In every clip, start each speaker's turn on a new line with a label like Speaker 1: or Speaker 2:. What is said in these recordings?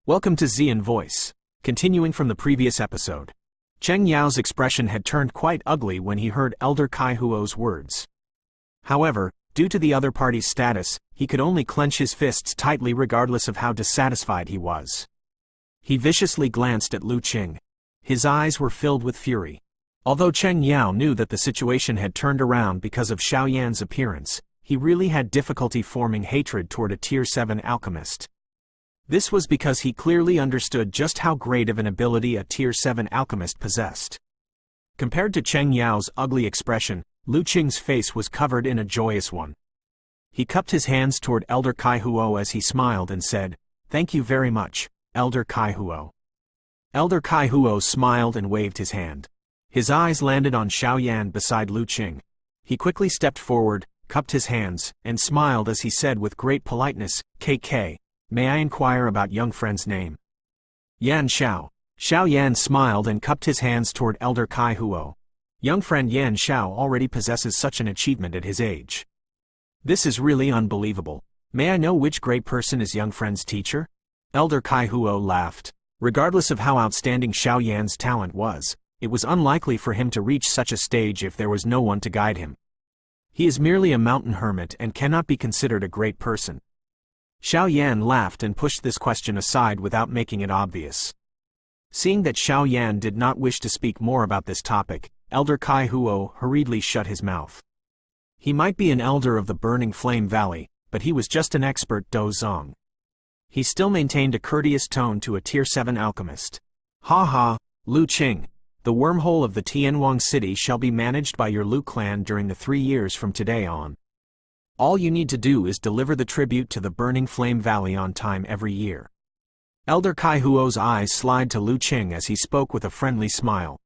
Speaker 1: Welcome to Xian Voice. Continuing from the previous episode. Cheng Yao's expression had turned quite ugly when he heard Elder Kai Huo's words. However, due to the other party's status, he could only clench his fists tightly regardless of how dissatisfied he was. He viciously glanced at Lu Qing. His eyes were filled with fury. Although Cheng Yao knew that the situation had turned around because of Xiao Yan's appearance, he really had difficulty forming hatred toward a Tier 7 alchemist. This was because he clearly understood just how great of an ability a Tier 7 alchemist possessed. Compared to Cheng Yao's ugly expression, Lu Qing's face was covered in a joyous one. He cupped his hands toward Elder Kai Huo as he smiled and said, "Thank you very much, Elder Kai Huo." Elder Kai Huo smiled and waved his hand. His eyes landed on Xiao Yan beside Lu Qing. He quickly stepped forward, cupped his hands, and smiled as he said with great politeness, "KK. May I inquire about young friend's name?" "Yan Xiao." Xiao Yan smiled and cupped his hands toward Elder Kai Huo. Young friend Yan Xiao already possesses such an achievement at his age. This is really unbelievable. May I know which great person is young friend's teacher? Elder Kai Huo laughed. Regardless of how outstanding Xiao Yan's talent was, it was unlikely for him to reach such a stage if there was no one to guide him. He is merely a mountain hermit and cannot be considered a great person. Xiao Yan laughed and pushed this question aside without making it obvious. Seeing that Xiao Yan did not wish to speak more about this topic, Elder Kai Huo hurriedly shut his mouth. He might be an elder of the Burning Flame Valley, but he was just an expert dozong. He still maintained a courteous tone to a Tier 7 alchemist. "Ha ha, Lu Qing. The wormhole of the Tianwang city shall be managed by your Lu clan during the 3 years from today on. All you need to do is deliver the tribute to the Burning Flame Valley on time every year." Elder Kai Huo's eyes slid to Lu Qing as he spoke with a friendly smile.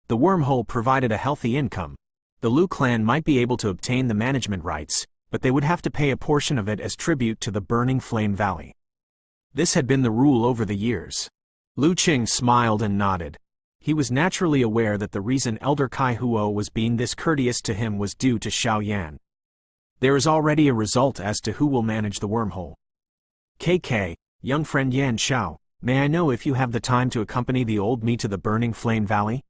Speaker 1: The wormhole provided a healthy income. The Lu clan might be able to obtain the management rights, but they would have to pay a portion of it as tribute to the Burning Flame Valley. This had been the rule over the years. Lu Qing smiled and nodded. He was naturally aware that the reason Elder Kai Huo was being this courteous to him was due to Xiao Yan. There is already a result as to who will manage the wormhole. "KK, young friend Yan Xiao, may I know if you have the time to accompany the old me to the Burning Flame Valley?"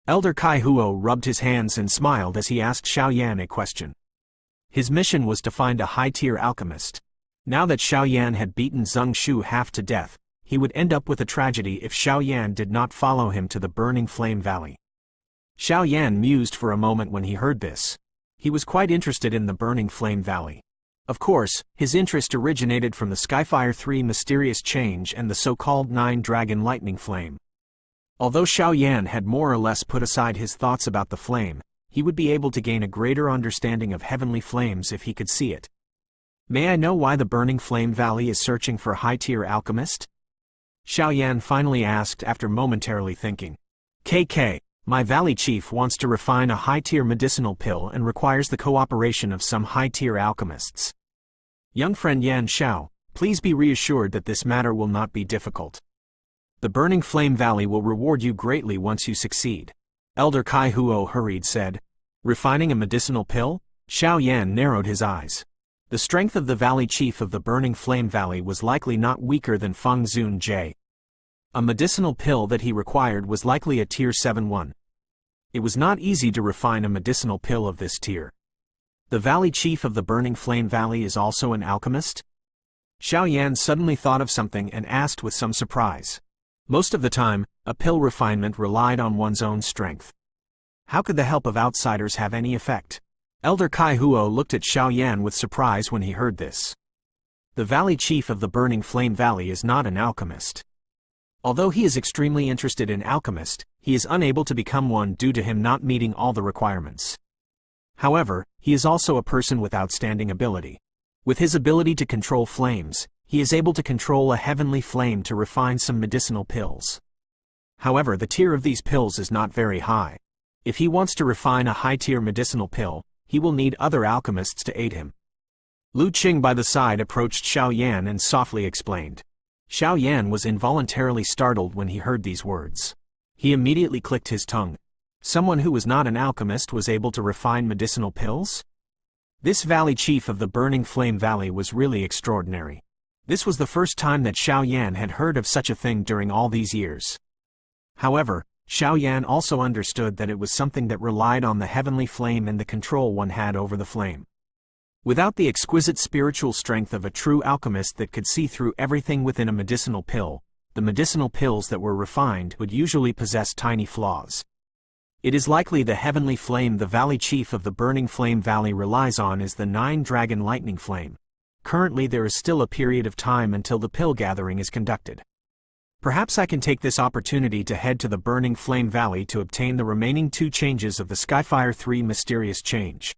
Speaker 1: Elder Kai Huo rubbed his hands and smiled as he asked Xiao Yan a question. His mission was to find a high-tier alchemist. Now that Xiao Yan had beaten Zheng Shu half to death, he would end up with a tragedy if Xiao Yan did not follow him to the Burning Flame Valley. Xiao Yan mused for a moment when he heard this. He was quite interested in the Burning Flame Valley. Of course, his interest originated from the Skyfire 3 mysterious change and the so-called 9-dragon lightning flame. Although Xiao Yan had more or less put aside his thoughts about the flame, he would be able to gain a greater understanding of heavenly flames if he could see it. "May I know why the Burning Flame Valley is searching for a high-tier alchemist?" Xiao Yan finally asked after momentarily thinking. "KK. My valley chief wants to refine a high-tier medicinal pill and requires the cooperation of some high-tier alchemists. Young friend Yan Xiao, please be reassured that this matter will not be difficult. The Burning Flame Valley will reward you greatly once you succeed." Elder Kai Huo hurried said. "Refining a medicinal pill?" Xiao Yan narrowed his eyes. The strength of the valley chief of the Burning Flame Valley was likely not weaker than Feng Zun Jie. A medicinal pill that he required was likely a Tier 7 one. It was not easy to refine a medicinal pill of this tier. The valley chief of the Burning Flame Valley is also an alchemist? Xiao Yan suddenly thought of something and asked with some surprise. Most of the time, a pill refinement relied on one's own strength. How could the help of outsiders have any effect? Elder Kai Huo looked at Xiao Yan with surprise when he heard this. The valley chief of the Burning Flame Valley is not an alchemist. Although he is extremely interested in alchemist, he is unable to become one due to him not meeting all the requirements. However, he is also a person with outstanding ability. With his ability to control flames, he is able to control a heavenly flame to refine some medicinal pills. However, the tier of these pills is not very high. If he wants to refine a high-tier medicinal pill, he will need other alchemists to aid him. Lu Qing by the side approached Xiao Yan and softly explained. Xiao Yan was involuntarily startled when he heard these words. He immediately clicked his tongue. Someone who was not an alchemist was able to refine medicinal pills? This valley chief of the Burning Flame Valley was really extraordinary. This was the first time that Xiao Yan had heard of such a thing during all these years. However, Xiao Yan also understood that it was something that relied on the heavenly flame and the control one had over the flame. Without the exquisite spiritual strength of a true alchemist that could see through everything within a medicinal pill, the medicinal pills that were refined would usually possess tiny flaws. It is likely the heavenly flame the valley chief of the Burning Flame Valley relies on is the 9-dragon lightning flame. Currently there is still a period of time until the pill gathering is conducted. Perhaps I can take this opportunity to head to the Burning Flame Valley to obtain the remaining 2 changes of the Skyfire 3 mysterious change.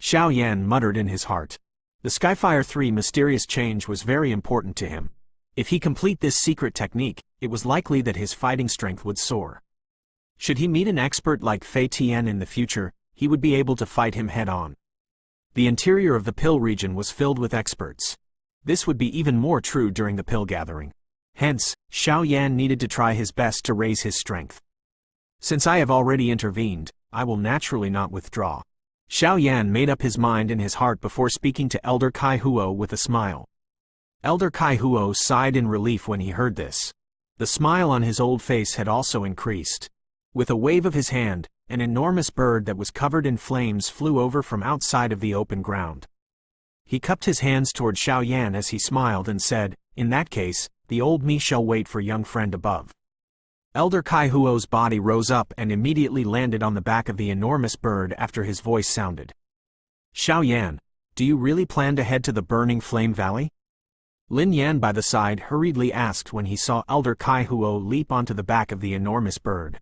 Speaker 1: Xiao Yan muttered in his heart. The Skyfire 3 mysterious change was very important to him. If he complete this secret technique, it was likely that his fighting strength would soar. Should he meet an expert like Fei Tian in the future, he would be able to fight him head-on. The interior of the pill region was filled with experts. This would be even more true during the pill gathering. Hence, Xiao Yan needed to try his best to raise his strength. Since I have already intervened, I will naturally not withdraw. Xiao Yan made up his mind in his heart before speaking to Elder Kai Huo with a smile. Elder Kai Huo sighed in relief when he heard this. The smile on his old face had also increased. With a wave of his hand, an enormous bird that was covered in flames flew over from outside of the open ground. He cupped his hands toward Xiao Yan as he smiled and said, "In that case, the old me shall wait for young friend above." Elder Kai Huo's body rose up and immediately landed on the back of the enormous bird after his voice sounded. "Xiao Yan, do you really plan to head to the Burning Flame Valley?" Lin Yan by the side hurriedly asked when he saw Elder Kai Huo leap onto the back of the enormous bird.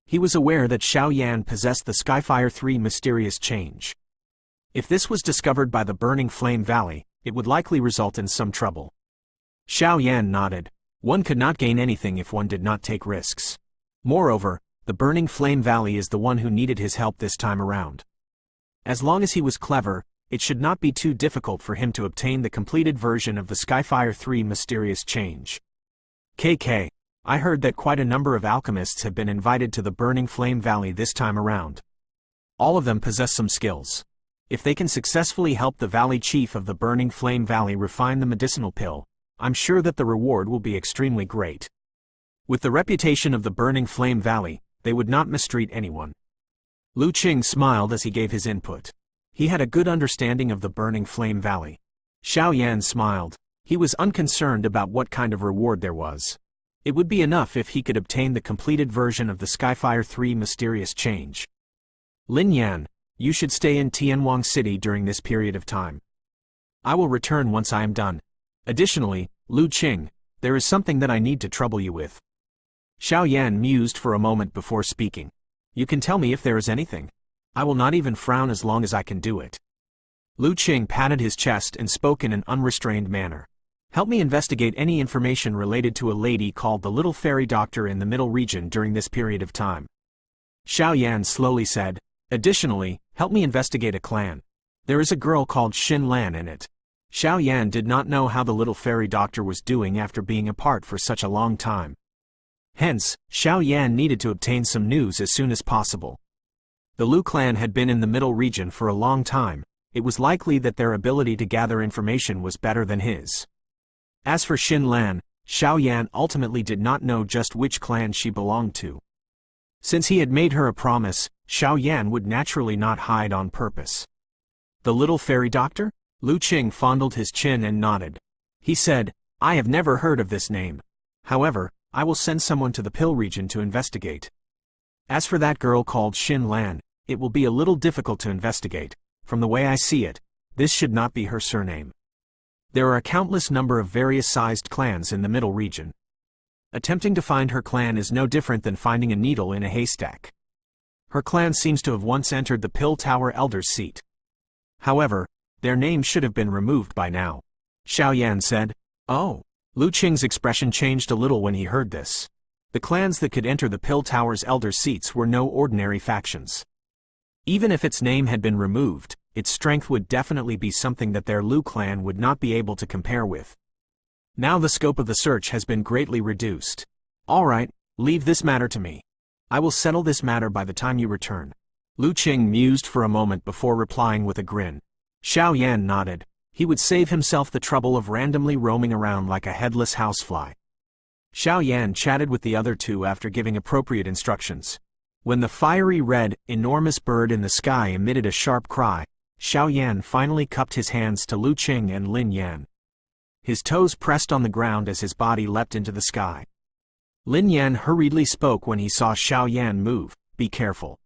Speaker 1: He was aware that Xiao Yan possessed the Skyfire 3 mysterious change. If this was discovered by the Burning Flame Valley, it would likely result in some trouble. Xiao Yan nodded. One could not gain anything if one did not take risks. Moreover, the Burning Flame Valley is the one who needed his help this time around. As long as he was clever, it should not be too difficult for him to obtain the completed version of the Skyfire 3 mysterious change. KK, I heard that quite a number of alchemists have been invited to the Burning Flame Valley this time around. All of them possess some skills. If they can successfully help the Valley Chief of the Burning Flame Valley refine the medicinal pill, I'm sure that the reward will be extremely great. With the reputation of the Burning Flame Valley, they would not mistreat anyone. Lu Qing smiled as he gave his input. He had a good understanding of the Burning Flame Valley. Xiao Yan smiled. He was unconcerned about what kind of reward there was. It would be enough if he could obtain the completed version of the Skyfire 3 mysterious change. Lin Yan, you should stay in Tianwang City during this period of time. I will return once I am done. Additionally, Lu Qing, there is something that I need to trouble you with. Xiao Yan mused for a moment before speaking. You can tell me if there is anything. I will not even frown as long as I can do it. Lu Qing patted his chest and spoke in an unrestrained manner. Help me investigate any information related to a lady called the Little Fairy Doctor in the Middle Region during this period of time. Xiao Yan slowly said, additionally, help me investigate a clan. There is a girl called Xin Lan in it. Xiao Yan did not know how the Little Fairy Doctor was doing after being apart for such a long time. Hence, Xiao Yan needed to obtain some news as soon as possible. The Lu clan had been in the Middle Region for a long time. It was likely that their ability to gather information was better than his. As for Xin Lan, Xiao Yan ultimately did not know just which clan she belonged to. Since he had made her a promise, Xiao Yan would naturally not hide on purpose. The Little Fairy Doctor? Lu Qing fondled his chin and nodded. He said, I have never heard of this name. However, I will send someone to the Pill region to investigate. As for that girl called Xin Lan, it will be a little difficult to investigate. From the way I see it, this should not be her surname. There are a countless number of various-sized clans in the Middle region. Attempting to find her clan is no different than finding a needle in a haystack. Her clan seems to have once entered the Pill Tower Elder's seat. However, their name should have been removed by now. Xiao Yan said, Oh. Lu Qing's expression changed a little when he heard this. The clans that could enter the Pill Tower's Elder seats were no ordinary factions. Even if its name had been removed, its strength would definitely be something that their Lu clan would not be able to compare with. Now the scope of the search has been greatly reduced. All right, leave this matter to me. I will settle this matter by the time you return. Lu Qing mused for a moment before replying with a grin. Xiao Yan nodded. He would save himself the trouble of randomly roaming around like a headless housefly. Xiao Yan chatted with the other two after giving appropriate instructions. When the fiery red, enormous bird in the sky emitted a sharp cry, Xiao Yan finally cupped his hands to Lu Qing and Lin Yan. His toes pressed on the ground as his body leapt into the sky. Lin Yan hurriedly spoke when he saw Xiao Yan move, "Be careful."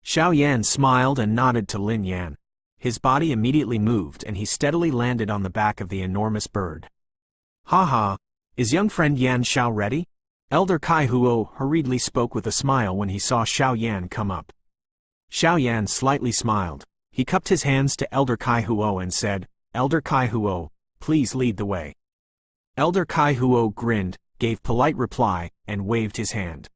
Speaker 1: Xiao Yan smiled and nodded to Lin Yan. His body immediately moved and he steadily landed on the back of the enormous bird. "Ha ha, is young friend Yan Xiao ready?" Elder Kai Huo hurriedly spoke with a smile when he saw Xiao Yan come up. Xiao Yan slightly smiled. He cupped his hands to Elder Kai Huo and said, "Elder Kai Huo, please lead the way." Elder Kai Huo grinned, gave polite reply, and waved his hand.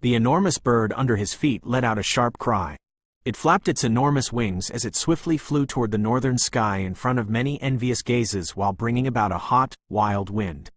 Speaker 1: The enormous bird under his feet let out a sharp cry. It flapped its enormous wings as it swiftly flew toward the northern sky in front of many envious gazes while bringing about a hot, wild wind.